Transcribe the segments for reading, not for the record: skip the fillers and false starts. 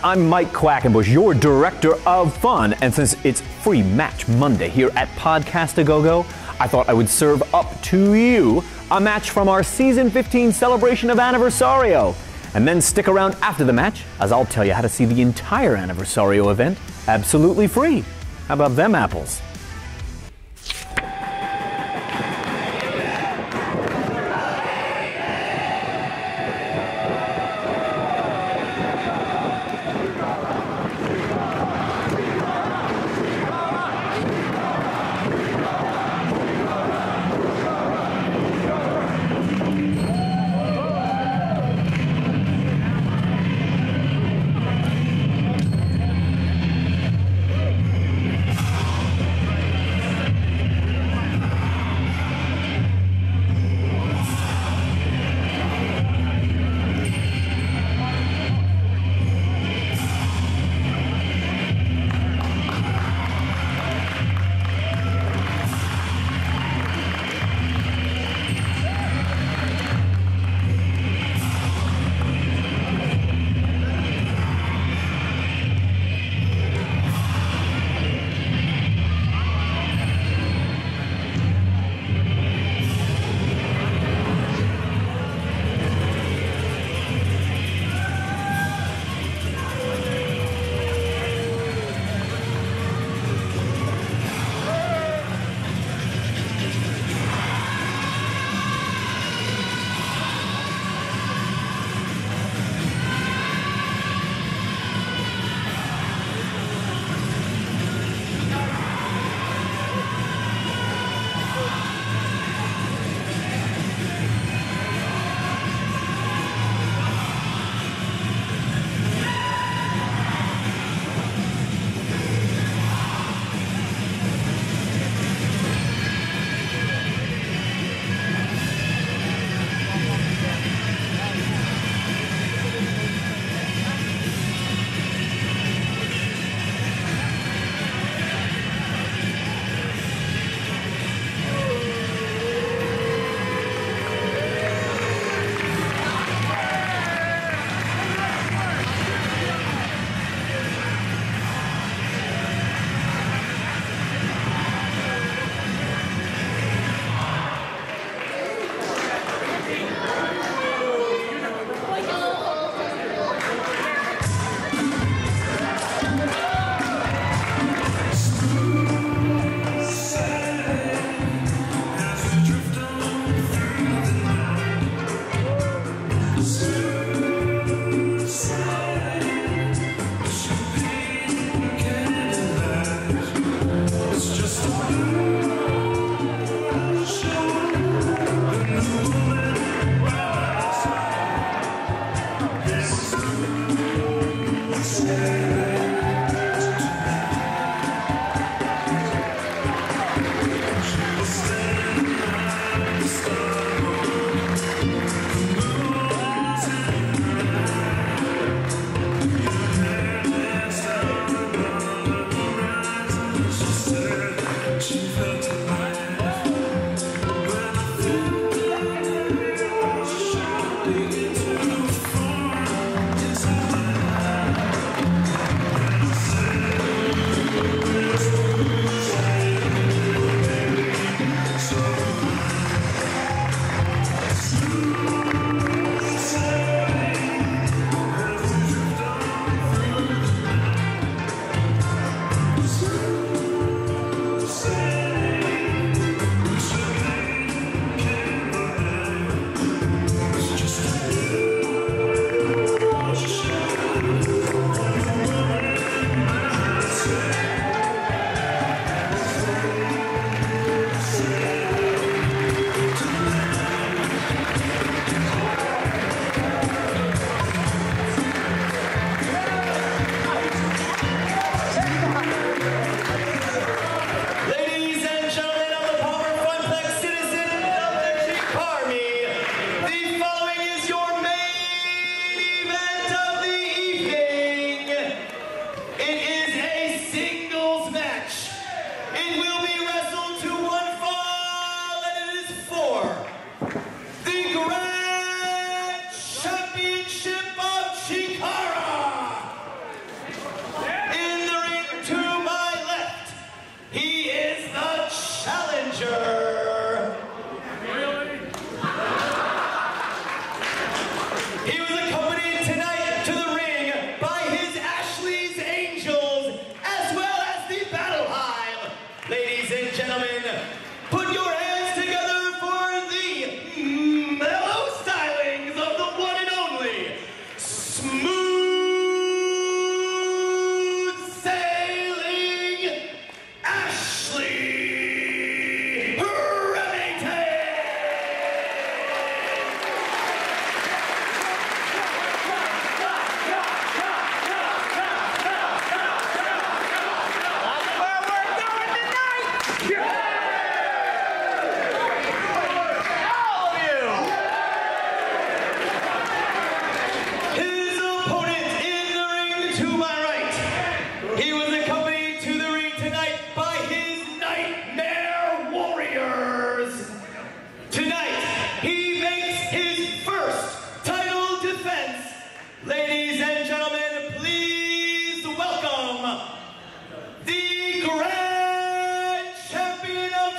I'm Mike Quackenbush, your Director of Fun, and since it's Free Match Monday here at Podcast-A-Go-Go, I thought I would serve up to you a match from our Season 15 celebration of Anniversario. And then stick around after the match, as I'll tell you how to see the entire Anniversario event absolutely free. How about them apples?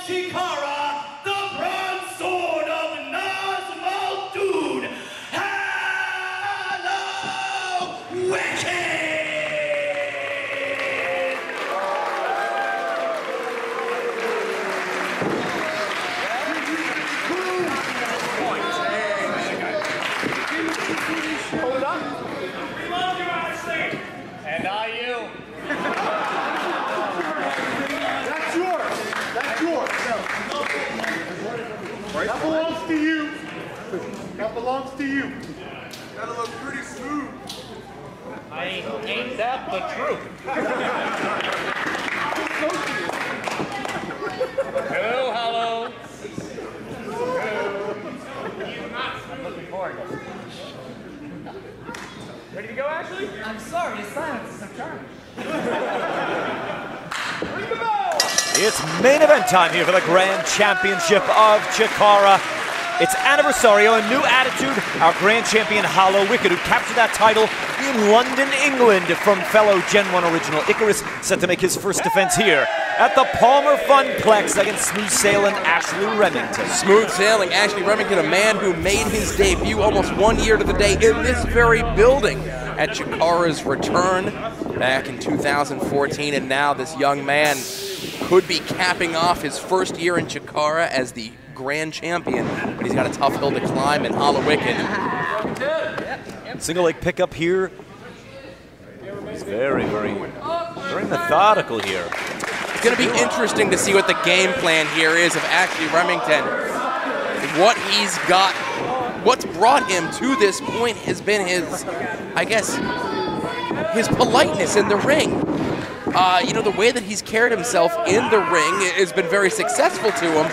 CHIKARA, the bronze sword of Nazmal Dude, Hallowicked! Hold up. Reload your Ashley! And I you. That's yours. That's yours. That belongs to you. That belongs to you. That'll look pretty smooth. Ain't that the truth? Hello, hello. I'm looking forward to it. Ready to go, Ashley? I'm sorry, your silence is so charming. Ready to go! It's main event time here for the Grand Championship of CHIKARA. It's Anniversario, a new attitude. Our Grand Champion Hallowicked, who captured that title in London, England, from fellow Gen 1 original Icarus, set to make his first defense here at the Palmer Funplex against smooth sailing Ashley Remington. Smooth sailing Ashley Remington, a man who made his debut almost 1 year to the day in this very building at CHIKARA's return back in 2014, and now this young man could be capping off his first year in CHIKARA as the Grand Champion, but he's got a tough hill to climb in Hallowicked. Single leg pickup here. It's very methodical here. It's going to be interesting to see what the game plan here is of Ashley Remington. What he's got, what's brought him to this point has been his, I guess, his politeness in the ring. You know, the way that he's carried himself in the ring has been very successful to him,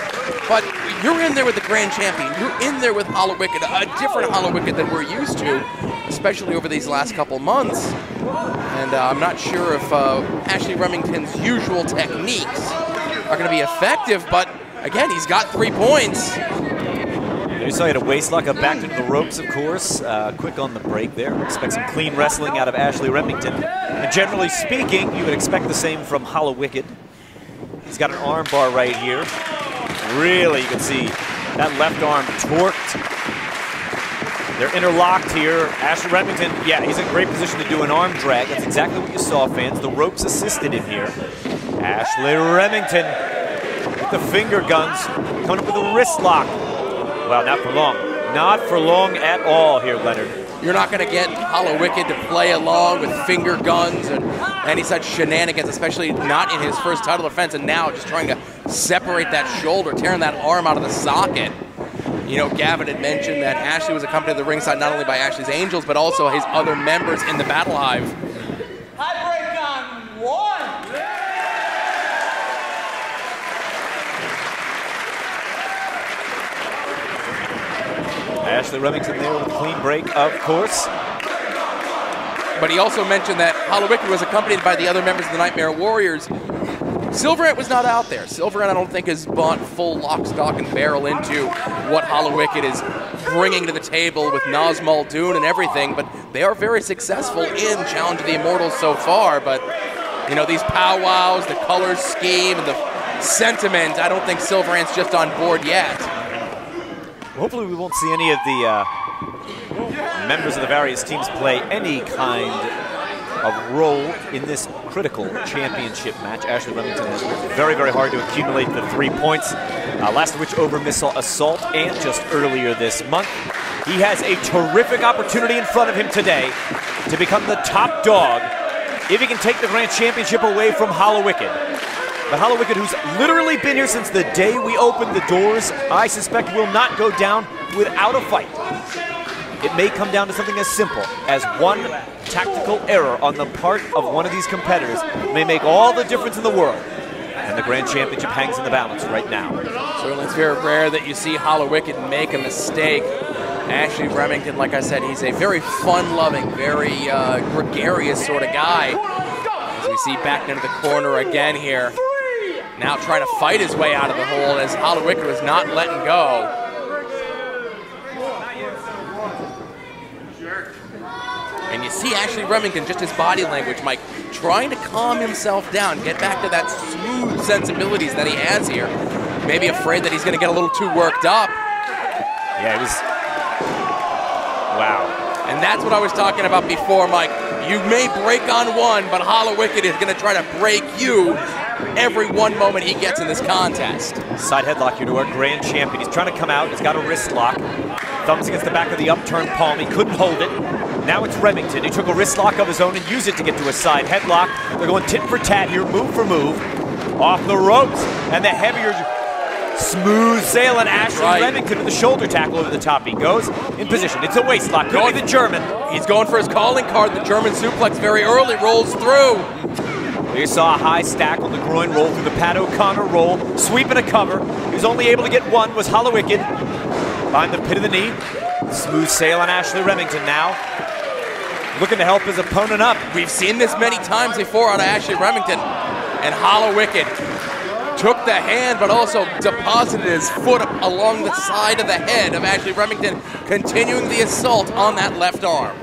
but you're in there with the Grand Champion. You're in there with Hallowicked, a different Hallowicked than we're used to, especially over these last couple months. And I'm not sure if Ashley Remington's usual techniques are going to be effective, but again, he's got 3 points. You saw he had a waist lock up back into the ropes, of course. Quick on the break there. Expect some clean wrestling out of Ashley Remington. And generally speaking, you would expect the same from Hallowicked. He's got an arm bar right here. Really, you can see that left arm torqued. They're interlocked here. Ashley Remington, yeah, he's in great position to do an arm drag. That's exactly what you saw, fans. The ropes assisted him here. Ashley Remington with the finger guns, coming up with a wrist lock. Well, not for long. Not for long at all here, Leonard. You're not going to get Hallowicked to play along with finger guns and any such shenanigans, especially not in his first title defense, and now just trying to separate that shoulder, tearing that arm out of the socket. You know, Gavin had mentioned that Ashley was accompanied to the ringside not only by Ashley's Angels, but also his other members in the Battle Hive. High break on 1. Ashley Remington there with a clean break, of course. But he also mentioned that Hallowicked was accompanied by the other members of the Nightmare Warriors. Silverant was not out there. Silverant, I don't think, has bought full lock, stock, and barrel into what Hallowicked is bringing to the table with Nazmal Dune and everything, but they are very successful in Challenge of the Immortals so far. But, you know, these powwows, the color scheme, and the sentiment, I don't think Silverant's just on board yet. Hopefully we won't see any of the members of the various teams play any kind of role in this critical championship match. Ashley Remington has worked very hard to accumulate the 3 points, last of which over missile assault and just earlier this month. He has a terrific opportunity in front of him today to become the top dog if he can take the Grand Championship away from Hallowicked. The Hallowicked, who's literally been here since the day we opened the doors, I suspect will not go down without a fight. It may come down to something as simple as one tactical error on the part of one of these competitors may make all the difference in the world. And the Grand Championship hangs in the balance right now. Certainly it's very rare that you see Hallowicked make a mistake. Ashley Remington, like I said, he's a very fun-loving, very gregarious sort of guy. As we see back into the corner again here. Now trying to fight his way out of the hole as Hallowicked was not letting go. And you see Ashley Remington, just his body language, Mike, trying to calm himself down, get back to that smooth sensibilities that he has here. maybe afraid that he's going to get a little too worked up. Yeah, it was, wow. And that's what I was talking about before, Mike. You may break on one, but Hallowicked is going to try to break you every one moment he gets in this contest. Side headlock here to our grand champion. He's trying to come out. He's got a wrist lock. Thumbs against the back of the upturned palm. He couldn't hold it. Now it's Remington. He took a wrist lock of his own and used it to get to a side headlock. They're going tit for tat here, move for move. Off the ropes, and the heavier, smooth sailing Ashley Remington with the shoulder tackle over the top. He goes in position. It's a waist lock. Going the German. He's going for his calling card. The German suplex very early, rolls through. You saw a high stack on the groin roll through the Pat O'Connor roll, sweeping a cover. He was only able to get one, was Hallowicked. Behind the pit of the knee. Smooth sail on Ashley Remington now. Looking to help his opponent up. We've seen this many times before out of Ashley Remington. And Hallowicked took the hand, but also deposited his foot along the side of the head of Ashley Remington, continuing the assault on that left arm.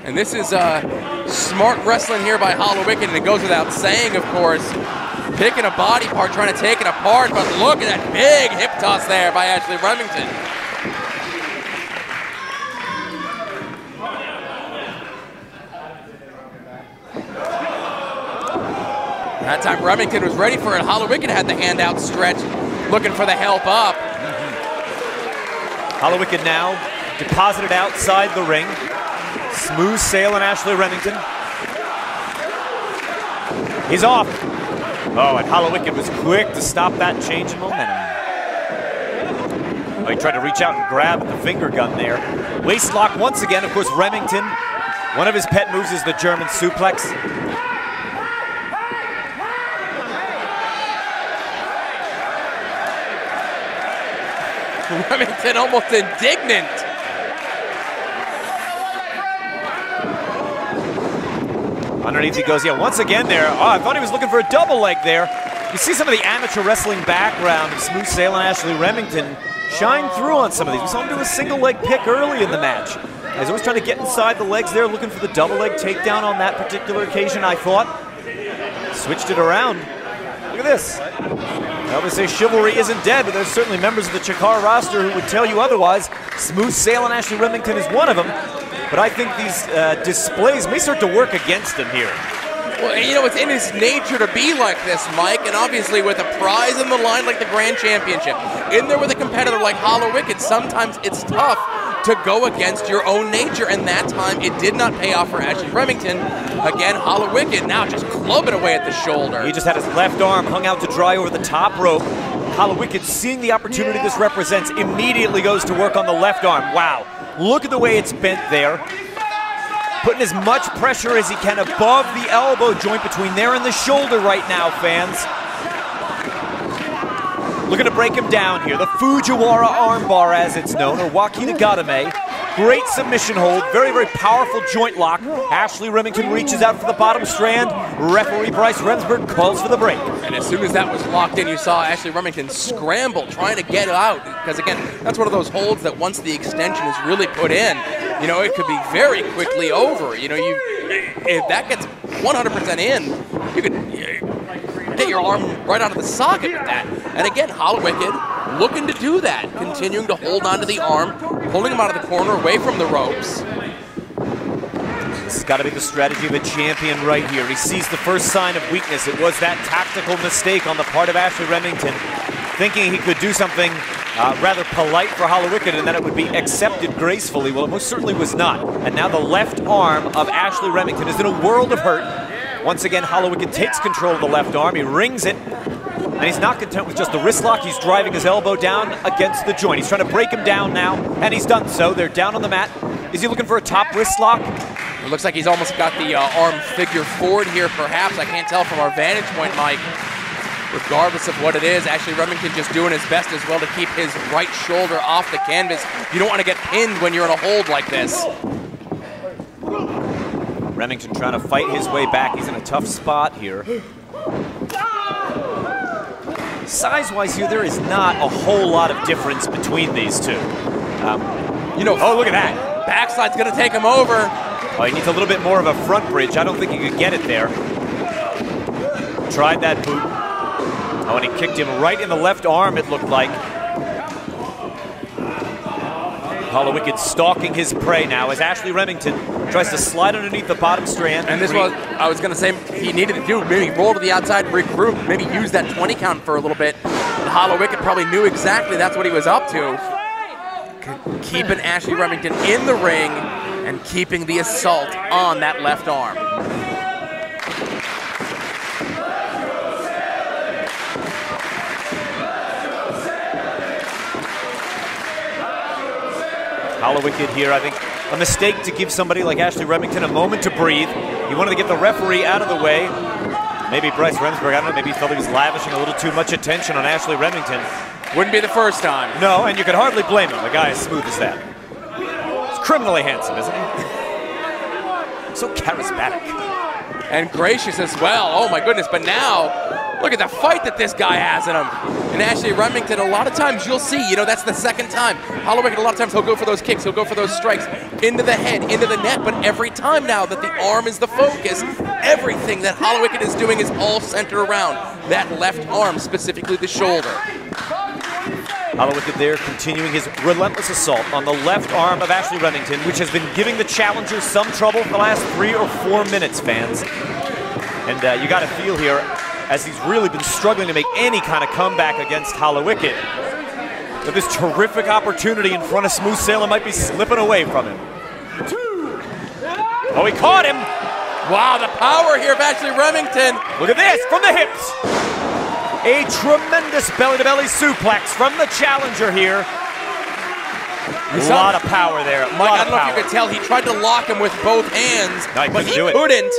And this is smart wrestling here by Hallowicked, and it goes without saying, of course, picking a body part, trying to take it apart, but look at that big hip toss there by Ashley Remington. That time Remington was ready for it. Hallowicked had the hand outstretched, looking for the help up. Hallowicked now deposited outside the ring. Smooth sail on Ashley Remington. He's off. Oh, and Hallowicked was quick to stop that change in momentum. Oh, he tried to reach out and grab the finger gun there. Waist lock once again. Of course, Remington, one of his pet moves is the German suplex. Remington almost indignant. Underneath he goes, yeah, once again there. Oh, I thought he was looking for a double leg there. You see some of the amateur wrestling background of Smooth Sail and Ashley Remington shine through on some of these. We saw him do a single leg pick early in the match. He's always trying to get inside the legs there, looking for the double leg takedown on that particular occasion, I thought. Switched it around. Look at this. I always say chivalry isn't dead, but there's certainly members of the CHIKARA roster who would tell you otherwise. Smooth Sail and Ashley Remington is one of them. But I think these displays may start to work against him here. Well, you know, it's in his nature to be like this, Mike, and obviously with a prize in the line like the Grand Championship, in there with a competitor like Hallowicked, sometimes it's tough to go against your own nature, and that time it did not pay off for Ashley Remington. Again, Hallowicked now just clubbing away at the shoulder. He just had his left arm hung out to dry over the top rope. Hallowicked, seeing the opportunity this represents, immediately goes to work on the left arm. Wow, look at the way it's bent there. Putting as much pressure as he can above the elbow joint between there and the shoulder right now, fans. Looking to break him down here. The Fujiwara armbar, as it's known, or Wakinagatame. Great submission hold, very, very powerful joint lock. Ashley Remington reaches out for the bottom strand. Referee Bryce Remsburg calls for the break. And as soon as that was locked in, you saw Ashley Remington scramble, trying to get it out. Because again, that's one of those holds that once the extension is really put in, you know, it could be very quickly over. You know, if that gets 100% in, you could get your arm right out of the socket with that. And again, Hallowicked looking to do that, continuing to hold onto the arm, pulling him out of the corner, away from the ropes. This has got to be the strategy of a champion right here. He sees the first sign of weakness. It was that tactical mistake on the part of Ashley Remington, thinking he could do something rather polite for Hallowicked and that it would be accepted gracefully. Well, it most certainly was not. And now the left arm of Ashley Remington is in a world of hurt. Once again, Hallowicked takes control of the left arm. He rings it. And he's not content with just the wrist lock. He's driving his elbow down against the joint. He's trying to break him down now, and he's done so. They're down on the mat. Is he looking for a top wrist lock? It looks like he's almost got the arm figure forward here, perhaps. I can't tell from our vantage point, Mike. Regardless of what it is, Ashley Remington just doing his best as well to keep his right shoulder off the canvas. You don't want to get pinned when you're in a hold like this. Remington trying to fight his way back. He's in a tough spot here. Size-wise here, there is not a whole lot of difference between these two. You know, oh, look at that. Backside's going to take him over. Oh, he needs a little bit more of a front bridge. I don't think he could get it there. Tried that boot. Oh, and he kicked him right in the left arm, it looked like. Hallowicked stalking his prey now as Ashley Remington tries to slide underneath the bottom strand. And this was, I was going to say, he needed to do, maybe roll to the outside, regroup, maybe use that 20 count for a little bit. But Hallowicked probably knew exactly that's what he was up to. Keeping Ashley Remington in the ring and keeping the assault on that left arm. Hallowicked here, I think, a mistake to give somebody like Ashley Remington a moment to breathe. He wanted to get the referee out of the way. Maybe Bryce Remsburg, I don't know, maybe he felt he was lavishing a little too much attention on Ashley Remington. Wouldn't be the first time. No, and you could hardly blame him. The guy as smooth as that. He's criminally handsome, isn't he? So charismatic. And gracious as well. Oh my goodness, but now, look at the fight that this guy has in him. And Ashley Remington, a lot of times you'll see, you know, that's the second time. Hallowicked, a lot of times he'll go for those kicks, he'll go for those strikes into the head, into the neck, but every time now that the arm is the focus, everything that Hallowicked is doing is all centered around that left arm, specifically the shoulder. Hallowicked there continuing his relentless assault on the left arm of Ashley Remington, which has been giving the challenger some trouble for the last 3 or 4 minutes, fans. And you got to feel here, as he's really been struggling to make any kind of comeback against Hallowicked, that this terrific opportunity in front of Smooth Sailing might be slipping away from him. Oh, he caught him! Wow, the power here of Ashley Remington. Look at this, from the hips! A tremendous belly-to-belly suplex from the challenger here. A lot of power there. Mike, I don't know if you could tell, he tried to lock him with both hands, no, but he couldn't.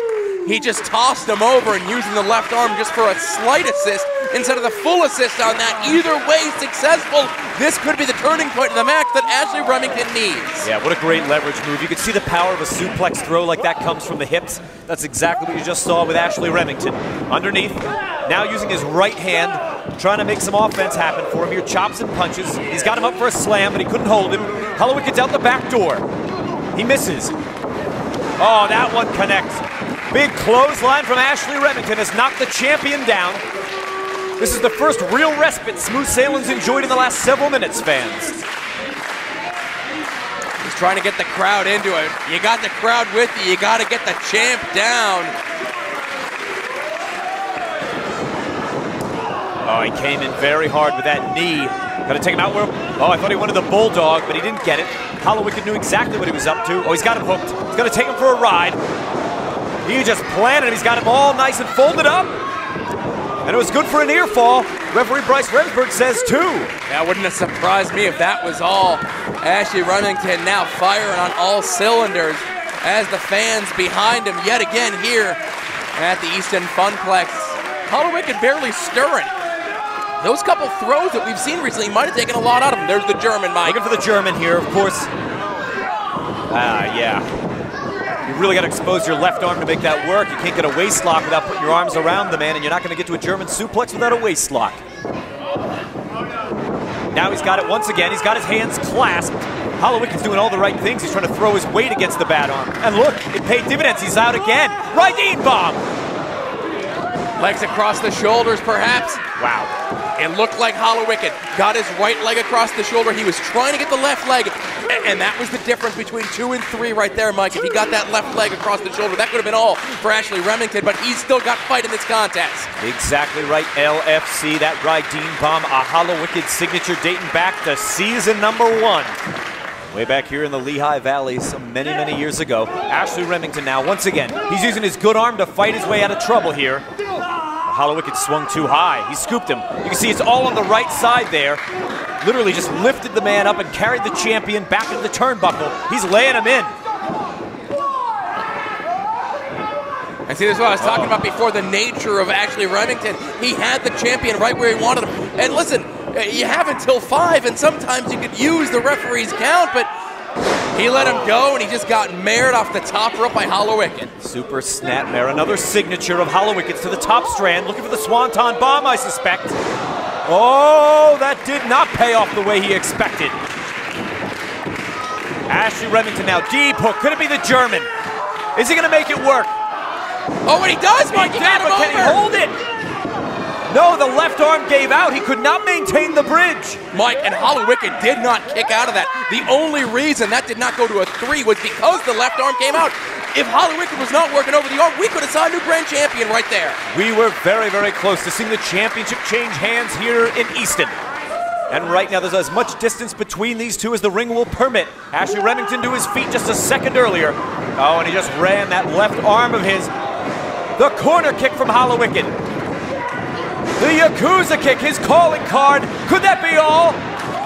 He just tossed him over and using the left arm just for a slight assist instead of the full assist on that. Either way, successful. This could be the turning point of the match that Ashley Remington needs. Yeah, what a great leverage move. You can see the power of a suplex throw like that comes from the hips. That's exactly what you just saw with Ashley Remington. Underneath, now using his right hand, trying to make some offense happen for him here. Chops and punches. He's got him up for a slam, but he couldn't hold him. Hallowicked out the back door. He misses. Oh, that one connects. Big clothesline from Ashley Remington has knocked the champion down. This is the first real respite Smooth Sailing's enjoyed in the last several minutes, fans. He's trying to get the crowd into it. You got the crowd with you. You got to get the champ down. Oh, he came in very hard with that knee. Got to take him out. Oh, I thought he wanted the bulldog, but he didn't get it. Hallowicked knew exactly what he was up to. Oh, he's got him hooked. He's going to take him for a ride. He just planted him. He's got him all nice and folded up. And it was good for a near fall. Referee Bryce Remsburg says too. That wouldn't have surprised me if that was all. Ashley Remington now firing on all cylinders as the fans behind him yet again here at the Easton Funplex. Hallowicked barely stirring. Those couple throws that we've seen recently might have taken a lot out of him. There's the German, Mike. Looking for the German here, of course. Yeah. You really got to expose your left arm to make that work. You can't get a waist lock without putting your arms around the man, and you're not going to get to a German suplex without a waist lock. Now he's got it once again. He's got his hands clasped. Hallowicked's doing all the right things. He's trying to throw his weight against the bad arm. And look, it paid dividends. He's out again. Right knee bomb. Legs across the shoulders, perhaps. Wow. It looked like Hallowicked got his right leg across the shoulder. He was trying to get the left leg, and that was the difference between 2 and 3 right there, Mike. If he got that left leg across the shoulder, that could have been all for Ashley Remington, but he's still got fight in this contest. Exactly right, LFC. That Rydeen bomb, a Hallowicked signature dating back to season number 1. Way back here in the Lehigh Valley some many, many years ago. Ashley Remington now, once again, he's using his good arm to fight his way out of trouble here. Hallowicked swung too high. He scooped him. You can see it's all on the right side there. Literally just lifted the man up and carried the champion back into the turnbuckle. He's laying him in. And see, this is what I was talking about before, the nature of Ashley Remington. He had the champion right where he wanted him. And listen, you have until 5, and sometimes you could use the referee's count, but he let him go, and he just got mared off the top rope by Hallowicked. Super snapmare, another signature of Hallowicked's to the top strand, looking for the Swanton bomb, I suspect. Oh, that did not pay off the way he expected. Ashley Remington now, deep hook, could it be the German? Is he gonna make it work? Oh, and he does, Mike. He got him Can he over. hold it? No, the left arm gave out. He could not maintain the bridge. Mike, and Hallowicked did not kick out of that. The only reason that did not go to a 3 was because the left arm came out. If Hallowicked was not working over the arm, we could have saw a new grand champion right there. We were very, very close to seeing the championship change hands here in Easton. And right now there's as much distance between these two as the ring will permit. Ashley Remington to his feet just a second earlier. Oh, and he just ran that left arm of his. The corner kick from Hallowicked. The Yakuza kick, his calling card. Could that be all?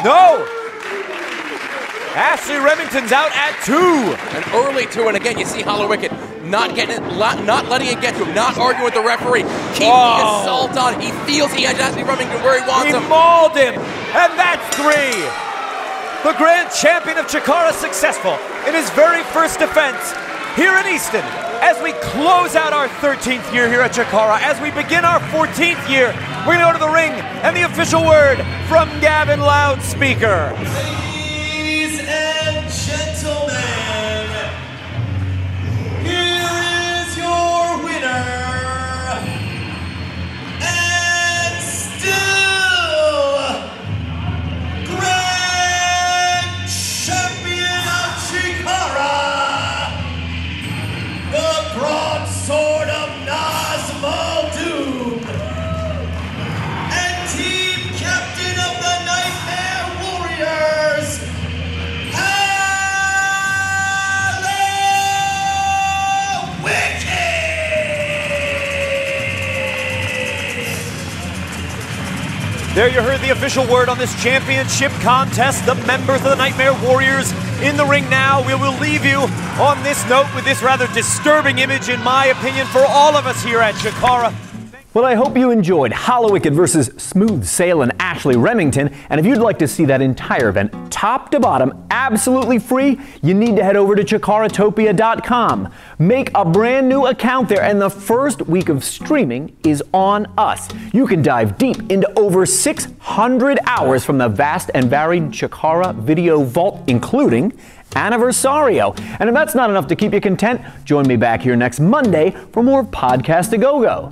No. Ashley Remington's out at 2. An early 2, and again, you see Hallowicked not getting it, not letting it get to him, not arguing with the referee, keeping the assault on. He feels he has Ashley Remington where he wants him. He mauled him, and that's 3. The grand champion of CHIKARA successful in his very first defense here in Easton. As we close out our 13th year here at CHIKARA, as we begin our 14th year, we're going to go to the ring and the official word from Gavin Loudspeaker. Ladies and gentlemen, here is your winner, and still grand champion of CHIKARA, the broadsword of Nazmo Doom, and team captain of the Nightmare Warriors, Hallowicked! There you heard the official word on this championship contest. The members of the Nightmare Warriors in the ring now. We will leave you on this note with this rather disturbing image, in my opinion, for all of us here at CHIKARA. Well, I hope you enjoyed Hallowicked versus Smooth Sailing Ashley Remington. And if you'd like to see that entire event, top to bottom, absolutely free, you need to head over to chikaratopia.com. Make a brand new account there, and the first week of streaming is on us. You can dive deep into over 600 hours from the vast and varied CHIKARA video vault, including Anniversario. And if that's not enough to keep you content, join me back here next Monday for more Podcast A Go-Go.